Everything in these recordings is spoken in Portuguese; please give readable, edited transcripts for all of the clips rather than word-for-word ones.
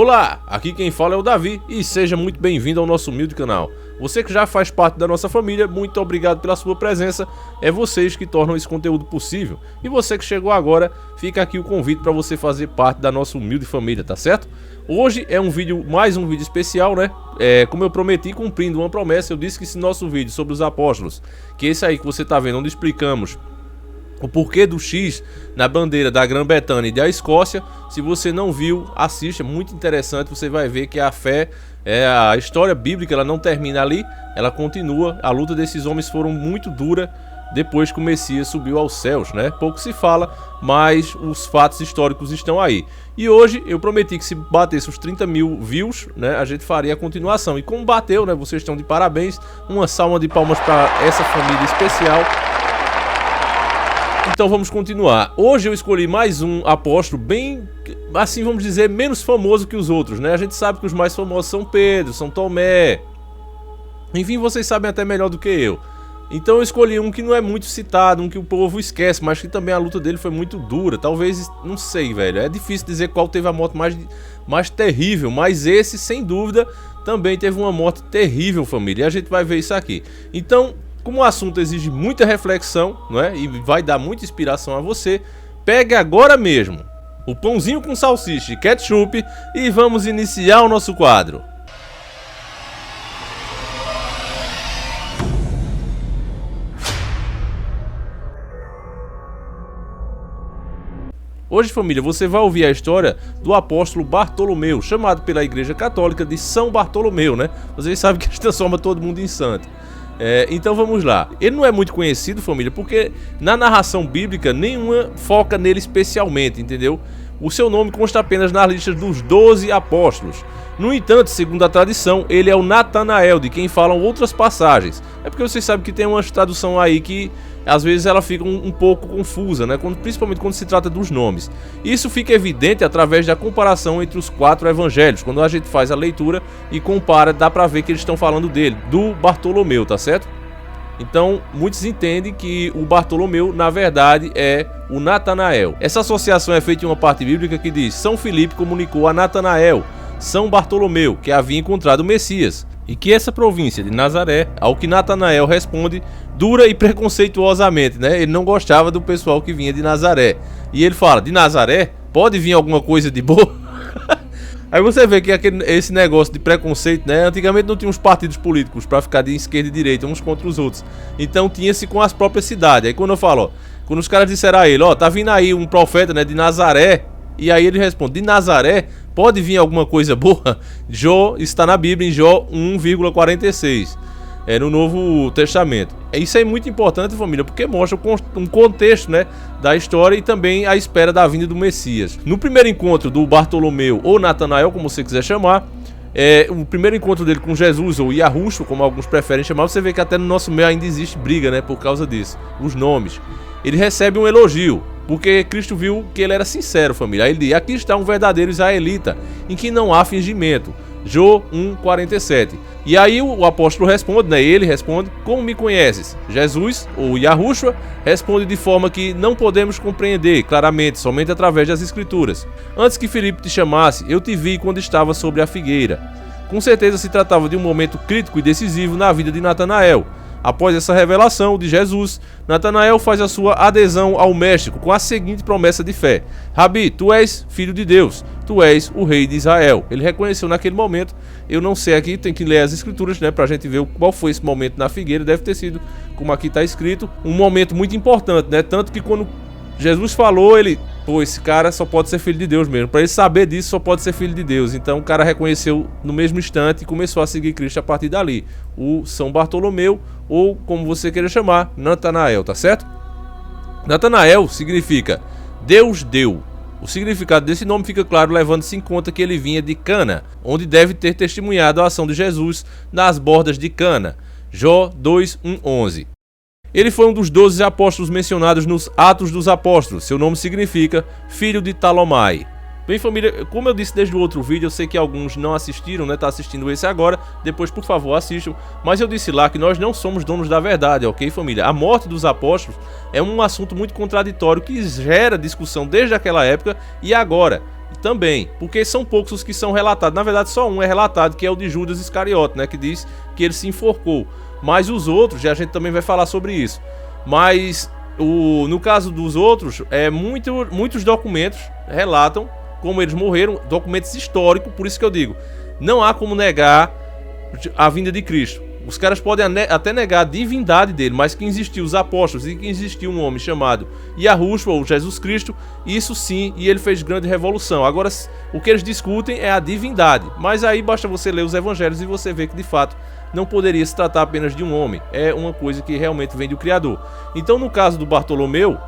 Olá, aqui quem fala é o Davi e seja muito bem-vindo ao nosso humilde canal. Você que já faz parte da nossa família, muito obrigado pela sua presença, é vocês que tornam esse conteúdo possível. E você que chegou agora, fica aqui o convite para você fazer parte da nossa humilde família, tá certo? Hoje é mais um vídeo especial, né? Como eu prometi, cumprindo uma promessa, eu disse que esse nosso vídeo sobre os apóstolos, que esse aí que você tá vendo, onde explicamos o porquê do X na bandeira da Grã-Bretanha e da Escócia, se você não viu, assista, é muito interessante. Você vai ver que a fé, a história bíblica, ela não termina ali, ela continua. A luta desses homens foram muito dura depois que o Messias subiu aos céus, né? Pouco se fala, mas os fatos históricos estão aí. E hoje eu prometi que se batesse os 30 mil views, né, a gente faria a continuação. E como bateu, né, vocês estão de parabéns. Uma salva de palmas para essa família especial. Então vamos continuar. Hoje eu escolhi mais um apóstolo bem, assim vamos dizer, menos famoso que os outros, né? A gente sabe que os mais famosos são Pedro, São Tomé. Enfim, vocês sabem até melhor do que eu. Então eu escolhi um que não é muito citado, um que o povo esquece, mas que também a luta dele foi muito dura. Talvez, não sei, velho. É difícil dizer qual teve a morte mais terrível, mas esse, sem dúvida, também teve uma morte terrível, família. E a gente vai ver isso aqui. Então, como o assunto exige muita reflexão, não é? E vai dar muita inspiração a você, pegue agora mesmo o pãozinho com salsicha e ketchup e vamos iniciar o nosso quadro. Hoje, família, você vai ouvir a história do apóstolo Bartolomeu, chamado pela Igreja Católica de São Bartolomeu, né? Vocês sabem que a gente transforma todo mundo em santo. Então vamos lá. Ele não é muito conhecido, família, porque na narração bíblica nenhuma foca nele especialmente, entendeu? O seu nome consta apenas nas listas dos 12 apóstolos. No entanto, segundo a tradição, ele é o Natanael, de quem falam outras passagens. É porque vocês sabem que tem uma tradução aí que às vezes ela fica um pouco confusa, né? Principalmente quando se trata dos nomes. Isso fica evidente através da comparação entre os 4 evangelhos. Quando a gente faz a leitura e compara, dá pra ver que eles estão falando dele, do Bartolomeu, tá certo? Então, muitos entendem que o Bartolomeu, na verdade, é o Natanael. Essa associação é feita em uma parte bíblica que diz: São Filipe comunicou a Natanael, São Bartolomeu, que havia encontrado o Messias, e que essa província de Nazaré, ao que Natanael responde dura e preconceituosamente, né? Ele não gostava do pessoal que vinha de Nazaré. E ele fala: de Nazaré? Pode vir alguma coisa de boa? Aí você vê que esse negócio de preconceito, né? Antigamente não tinha uns partidos políticos para ficar de esquerda e direita uns contra os outros. Então tinha-se com as próprias cidades. Aí quando eu falo, ó, quando os caras disseram a ele, ó, tá vindo aí um profeta, né, de Nazaré. E aí ele responde: de Nazaré? Pode vir alguma coisa boa? Jó está na Bíblia em Jó 1,46. No Novo Testamento. Isso é muito importante, família, porque mostra um contexto, né, da história e também a espera da vinda do Messias. No primeiro encontro do Bartolomeu, ou Natanael, como você quiser chamar, o primeiro encontro dele com Jesus, ou Yahushua, como alguns preferem chamar, você vê que até no nosso meio ainda existe briga, né, por causa disso, os nomes. Ele recebe um elogio, porque Cristo viu que ele era sincero, família. Aí ele diz: aqui está um verdadeiro israelita, em que não há fingimento. Jó 1,47. E aí o apóstolo responde, né? Ele responde: como me conheces? Jesus, ou Yahushua, responde de forma que não podemos compreender claramente, somente através das escrituras. Antes que Filipe te chamasse, eu te vi quando estava sobre a figueira. Com certeza se tratava de um momento crítico e decisivo na vida de Natanael. Após essa revelação de Jesus, Natanael faz a sua adesão ao Mestre com a seguinte promessa de fé: Rabi, tu és filho de Deus, tu és o rei de Israel. Ele reconheceu naquele momento. Eu não sei aqui, tem que ler as escrituras, né, pra gente ver qual foi esse momento na figueira. Deve ter sido, como aqui está escrito, um momento muito importante, né? Tanto que quando Jesus falou, ele, esse cara só pode ser filho de Deus mesmo. Para ele saber disso, só pode ser filho de Deus. Então o cara reconheceu no mesmo instante e começou a seguir Cristo a partir dali. O São Bartolomeu, ou como você queira chamar, Natanael, tá certo? Natanael significa Deus deu. O significado desse nome fica claro levando-se em conta que ele vinha de Cana, onde deve ter testemunhado a ação de Jesus nas bordas de Cana. Jó 2:11. Ele foi um dos 12 apóstolos mencionados nos Atos dos Apóstolos. Seu nome significa filho de Talomai. Bem, família, como eu disse desde o outro vídeo, eu sei que alguns não assistiram, né? Tá assistindo esse agora, depois por favor assistam. Mas eu disse lá que nós não somos donos da verdade, ok, família? A morte dos apóstolos é um assunto muito contraditório que gera discussão desde aquela época e agora. também, porque são poucos os que são relatados. Na verdade, só um é relatado, que é o de Judas Iscariote, né, que diz que ele se enforcou. Mas os outros, a gente também vai falar sobre isso. Mas no caso dos outros, muitos documentos relatam como eles morreram, documentos históricos, por isso que eu digo, não há como negar a vinda de Cristo. Os caras podem até negar a divindade dele, mas que existiu os apóstolos e que existiu um homem chamado Yahushua, ou Jesus Cristo, isso sim, e ele fez grande revolução. Agora, o que eles discutem é a divindade, mas aí basta você ler os evangelhos e você vê que de fato não poderia se tratar apenas de um homem, é uma coisa que realmente vem do Criador. Então, no caso do Bartolomeu,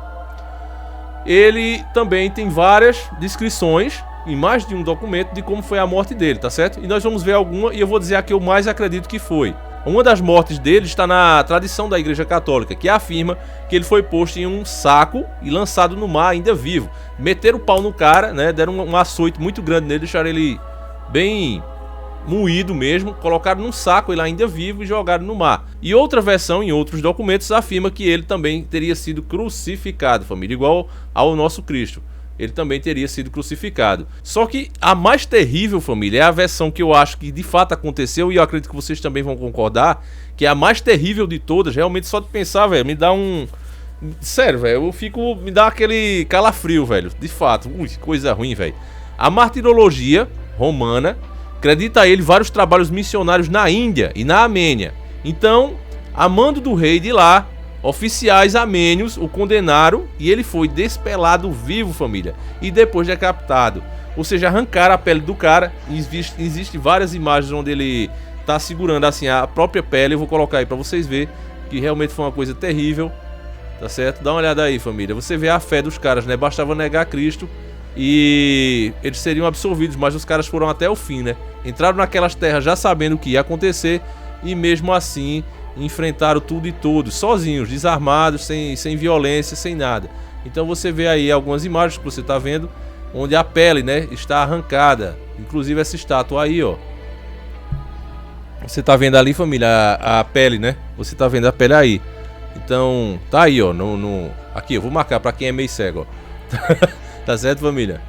ele também tem várias descrições em mais de um documento de como foi a morte dele, tá certo? E nós vamos ver alguma, e eu vou dizer a que eu mais acredito que foi. Uma das mortes dele está na tradição da Igreja Católica, que afirma que ele foi posto em um saco e lançado no mar ainda vivo. Meteram o pau no cara, né? Deram um açoite muito grande nele, deixaram ele bem moído mesmo, colocaram num saco ele ainda vivo e jogaram no mar. E outra versão, em outros documentos, afirma que ele também teria sido crucificado, família, igual ao nosso Cristo. Ele também teria sido crucificado. Só que a mais terrível, família, é a versão que eu acho que de fato aconteceu, e eu acredito que vocês também vão concordar, que é a mais terrível de todas. Realmente, só de pensar, velho, me dá um... Sério, velho, me dá aquele calafrio, velho. De fato, coisa ruim, velho. A martirologia romana acredita a ele vários trabalhos missionários na Índia e na Armênia. Então, a mando do rei de lá, oficiais armênios o condenaram e ele foi despelado vivo, família, e depois decapitado. Ou seja, arrancaram a pele do cara. Existem várias imagens onde ele tá segurando assim a própria pele. Eu vou colocar aí pra vocês verem que realmente foi uma coisa terrível, tá certo? Dá uma olhada aí, família. Você vê a fé dos caras, né? Bastava negar Cristo e eles seriam absolvidos, mas os caras foram até o fim, né? Entraram naquelas terras já sabendo o que ia acontecer e mesmo assim enfrentaram tudo e todos, sozinhos, desarmados, sem violência, sem nada. Então você vê aí algumas imagens que você está vendo, onde a pele, né, está arrancada. Inclusive essa estátua aí, ó. Você tá vendo ali, família, a pele, né? Você tá vendo a pele aí. Então, tá aí, ó. Aqui, eu vou marcar pra quem é meio cego, ó. Tá certo, família?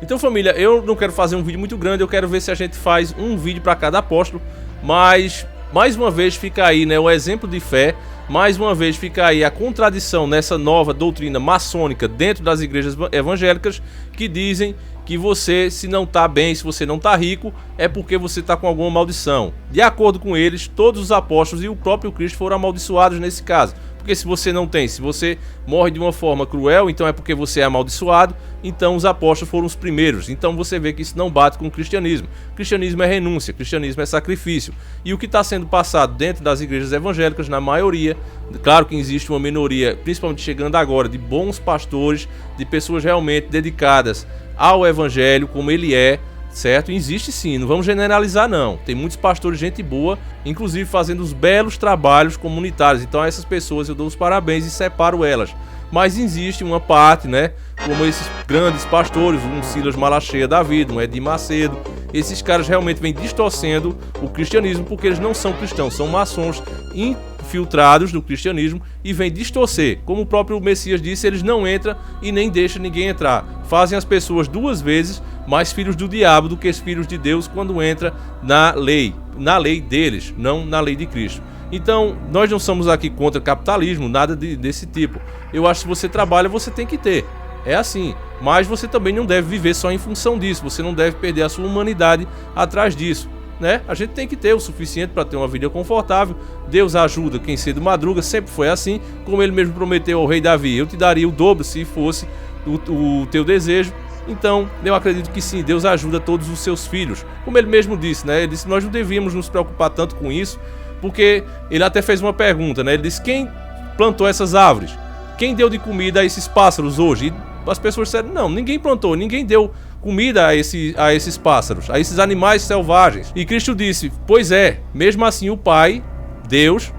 Então, família, eu não quero fazer um vídeo muito grande. Eu quero ver se a gente faz um vídeo pra cada apóstolo. Mas... mais uma vez fica aí, né, o exemplo de fé. Mais uma vez fica aí a contradição nessa nova doutrina maçônica dentro das igrejas evangélicas, que dizem que você, se não tá bem, se você não tá rico, é porque você tá com alguma maldição. De acordo com eles, todos os apóstolos e o próprio Cristo foram amaldiçoados nesse caso. Porque se você não tem, se você morre de uma forma cruel, então é porque você é amaldiçoado. Então os apóstolos foram os primeiros. Então você vê que isso não bate com o cristianismo. O cristianismo é renúncia, o cristianismo é sacrifício. E o que está sendo passado dentro das igrejas evangélicas, na maioria, claro que existe uma minoria, principalmente chegando agora, de bons pastores, de pessoas realmente dedicadas ao evangelho como ele é, certo? Existe sim, não vamos generalizar não. Tem muitos pastores, gente boa, inclusive fazendo os belos trabalhos comunitários. Então a essas pessoas eu dou os parabéns e separo elas. Mas existe uma parte, né, como esses grandes pastores, um Silas Malacheia da vida, um Edir Macedo. Esses caras realmente vêm distorcendo o cristianismo, porque eles não são cristãos, são maçons infiltrados no cristianismo e vêm distorcer. Como o próprio Messias disse, eles não entram e nem deixam ninguém entrar. Fazem as pessoas duas vezes mais filhos do diabo do que os filhos de Deus quando entra na lei deles, não na lei de Cristo. Então, nós não somos aqui contra capitalismo, nada desse tipo. Eu acho que se você trabalha, você tem que ter. É assim. Mas você também não deve viver só em função disso. Você não deve perder a sua humanidade atrás disso, né? A gente tem que ter o suficiente para ter uma vida confortável. Deus ajuda quem cedo madruga, sempre foi assim. Como ele mesmo prometeu ao rei Davi: eu te daria o dobro se fosse o teu desejo. Então, eu acredito que sim, Deus ajuda todos os seus filhos. Como ele mesmo disse, né? Ele disse que nós não devíamos nos preocupar tanto com isso, porque ele até fez uma pergunta, né? Ele disse: quem plantou essas árvores? Quem deu de comida a esses pássaros hoje? E as pessoas disseram: não, ninguém plantou, ninguém deu comida a esses pássaros, a esses animais selvagens. E Cristo disse: pois é, mesmo assim o Pai, Deus,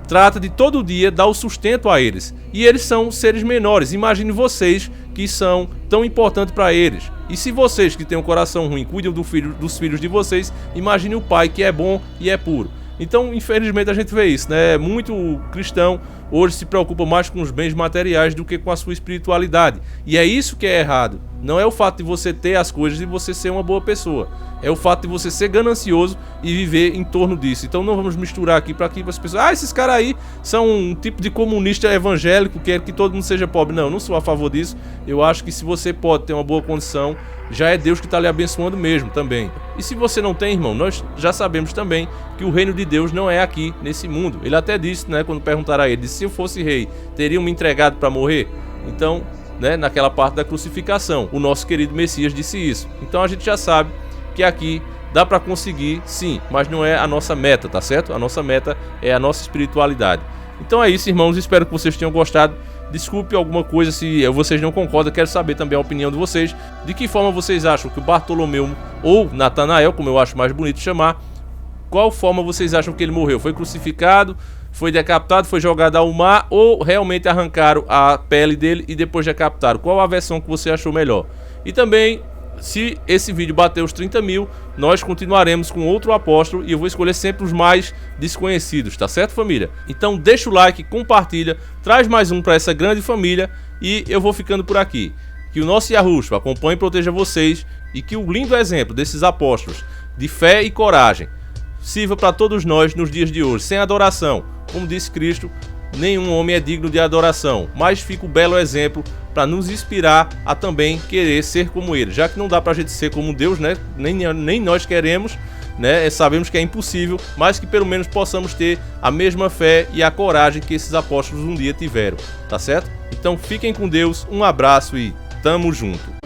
trata de todo dia dar o sustento a eles. E eles são seres menores. Imagine vocês que são tão importantes para eles. E se vocês que têm um coração ruim cuidam dos filhos de vocês, imagine o Pai que é bom e é puro. Então, infelizmente, a gente vê isso, né? Muito cristão hoje se preocupa mais com os bens materiais do que com a sua espiritualidade. E é isso que é errado. Não é o fato de você ter as coisas e você ser uma boa pessoa. É o fato de você ser ganancioso e viver em torno disso. Então não vamos misturar aqui para que as pessoas... esses caras aí são um tipo de comunista evangélico, quer que todo mundo seja pobre. Não, eu não sou a favor disso. Eu acho que se você pode ter uma boa condição, já é Deus que está lhe abençoando mesmo também. E se você não tem, irmão, nós já sabemos também que o reino de Deus não é aqui nesse mundo. Ele até disse, né, quando perguntaram a ele, se eu fosse rei, teriam me entregado para morrer? Então, né, naquela parte da crucificação, o nosso querido Messias disse isso. Então a gente já sabe que aqui dá para conseguir, sim, mas não é a nossa meta, tá certo? A nossa meta é a nossa espiritualidade. Então é isso, irmãos, espero que vocês tenham gostado. Desculpe alguma coisa se vocês não concordam, quero saber também a opinião de vocês. De que forma vocês acham que o Bartolomeu, ou Natanael, como eu acho mais bonito chamar, qual forma vocês acham que ele morreu? Foi crucificado, foi decapitado, foi jogado ao mar, ou realmente arrancaram a pele dele e depois decapitaram? Qual a versão que você achou melhor? E também, se esse vídeo bater os 30 mil, nós continuaremos com outro apóstolo e eu vou escolher sempre os mais desconhecidos, tá certo, família? Então deixa o like, compartilha, traz mais um para essa grande família e eu vou ficando por aqui. Que o nosso Yahushua acompanhe e proteja vocês e que o lindo exemplo desses apóstolos de fé e coragem sirva para todos nós nos dias de hoje. Sem adoração, como disse Cristo, nenhum homem é digno de adoração, mas fica o belo exemplo para nos inspirar a também querer ser como ele, já que não dá para a gente ser como Deus, né? Nem nós queremos, né? Sabemos que é impossível, mas que pelo menos possamos ter a mesma fé e a coragem que esses apóstolos um dia tiveram, tá certo? Então fiquem com Deus, um abraço e tamo junto.